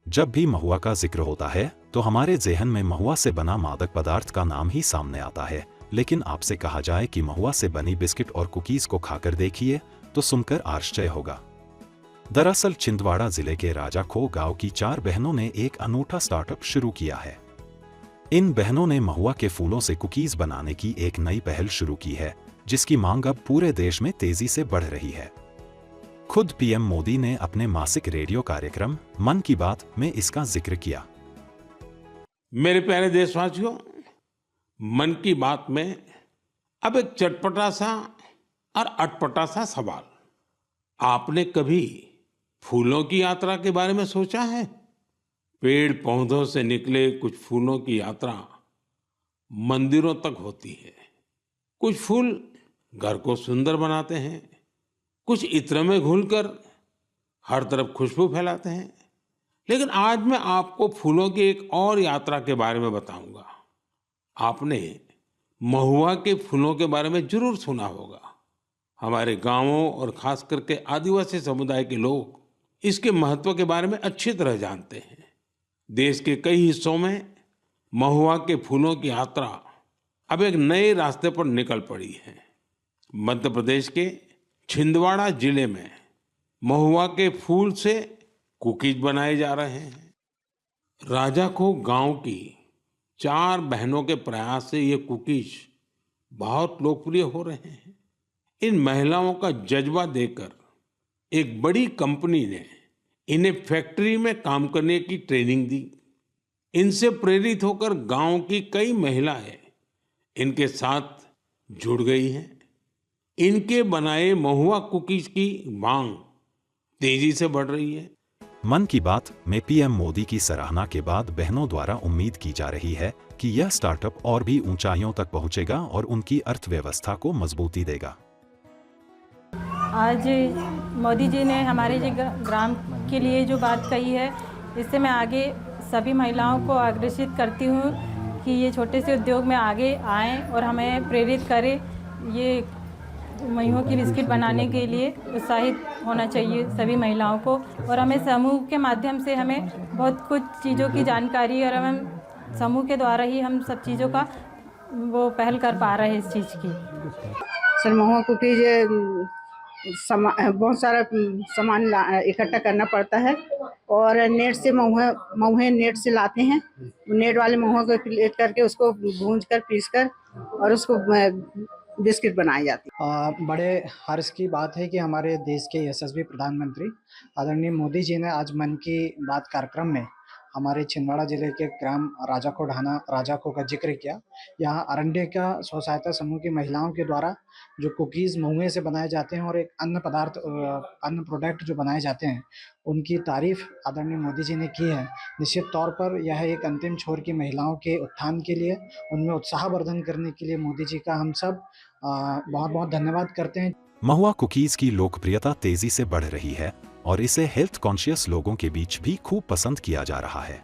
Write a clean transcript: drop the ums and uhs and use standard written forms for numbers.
जब भी महुआ का जिक्र होता है तो हमारे ज़हन में महुआ से बना मादक पदार्थ का नाम ही सामने आता है, लेकिन आपसे कहा जाए कि महुआ से बनी बिस्किट और कुकीज को खाकर देखिए तो सुनकर आश्चर्य होगा। दरअसल छिंदवाड़ा जिले के राजाखो गांव की 4 बहनों ने एक अनूठा स्टार्टअप शुरू किया है। इन बहनों ने महुआ के फूलों से कुकीज बनाने की एक नई पहल शुरू की है, जिसकी मांग अब पूरे देश में तेजी से बढ़ रही है। खुद पीएम मोदी ने अपने मासिक रेडियो कार्यक्रम मन की बात में इसका जिक्र किया। मेरे प्यारे देशवासियों, मन की बात में अब एक चटपटा सा और अटपटा सा सवाल। आपने कभी फूलों की यात्रा के बारे में सोचा है? पेड़ पौधों से निकले कुछ फूलों की यात्रा मंदिरों तक होती है। कुछ फूल घर को सुंदर बनाते हैं, कुछ इत्र में घुलकर हर तरफ खुशबू फैलाते हैं। लेकिन आज मैं आपको फूलों की एक और यात्रा के बारे में बताऊंगा। आपने महुआ के फूलों के बारे में जरूर सुना होगा। हमारे गांवों और खास करके आदिवासी समुदाय के लोग इसके महत्व के बारे में अच्छी तरह जानते हैं। देश के कई हिस्सों में महुआ के फूलों की यात्रा अब एक नए रास्ते पर निकल पड़ी है। मध्य प्रदेश के छिंदवाड़ा जिले में महुआ के फूल से कुकीज बनाए जा रहे हैं। राजाखो गांव की 4 बहनों के प्रयास से ये कुकीज बहुत लोकप्रिय हो रहे हैं। इन महिलाओं का जज्बा देखकर एक बड़ी कंपनी ने इन्हें फैक्ट्री में काम करने की ट्रेनिंग दी। इनसे प्रेरित होकर गांव की कई महिलाएं इनके साथ जुड़ गई हैं। इनके बनाए महुआ कुकीज की मांग तेजी से बढ़ रही है। मन की बात में पीएम मोदी की सराहना के बाद बहनों द्वारा उम्मीद की जा रही है कि यह स्टार्टअप और भी ऊंचाइयों तक पहुंचेगा और उनकी अर्थव्यवस्था को मजबूती देगा। आज मोदी जी ने हमारे ग्राम के लिए जो बात कही है, इससे मैं आगे सभी महिलाओं को आग्रहित करती हूँ कि ये छोटे से उद्योग में आगे आएं और हमें प्रेरित करें। ये महुआ की बिस्किट बनाने के लिए उत्साहित होना चाहिए सभी महिलाओं को, और हमें समूह के माध्यम से हमें बहुत कुछ चीज़ों की जानकारी, और हम समूह के द्वारा ही हम सब चीज़ों का वो पहल कर पा रहे हैं इस चीज़ की। सर महुआ कुकीज बहुत सारा सामान इकट्ठा करना पड़ता है, और नेट से महुए नेट से लाते हैं। नेट वाले महुआ को प्लेट करके उसको भूंज कर पीस कर और उसको बिस्किट बनाई जाती है। बड़े हर्ष की बात है कि हमारे देश के यशस्वी प्रधानमंत्री आदरणीय मोदी जी ने आज मन की बात कार्यक्रम में हमारे छिंदवाड़ा जिले के ग्राम राजाखो का जिक्र किया। यहाँ अरंडे का स्व सहायता समूह की महिलाओं के द्वारा जो कुकीज़ महुए से बनाए जाते हैं और एक अन्न प्रोडक्ट जो बनाए जाते हैं, उनकी तारीफ आदरणीय मोदी जी ने की है। निश्चित तौर पर यह एक अंतिम छोर की महिलाओं के उत्थान के लिए, उनमें उत्साहवर्धन करने के लिए मोदी जी का हम सब बहुत बहुत धन्यवाद करते हैं। महुआ कुकीज की लोकप्रियता तेजी से बढ़ रही है और इसे हेल्थ कॉन्शियस लोगों के बीच भी खूब पसंद किया जा रहा है।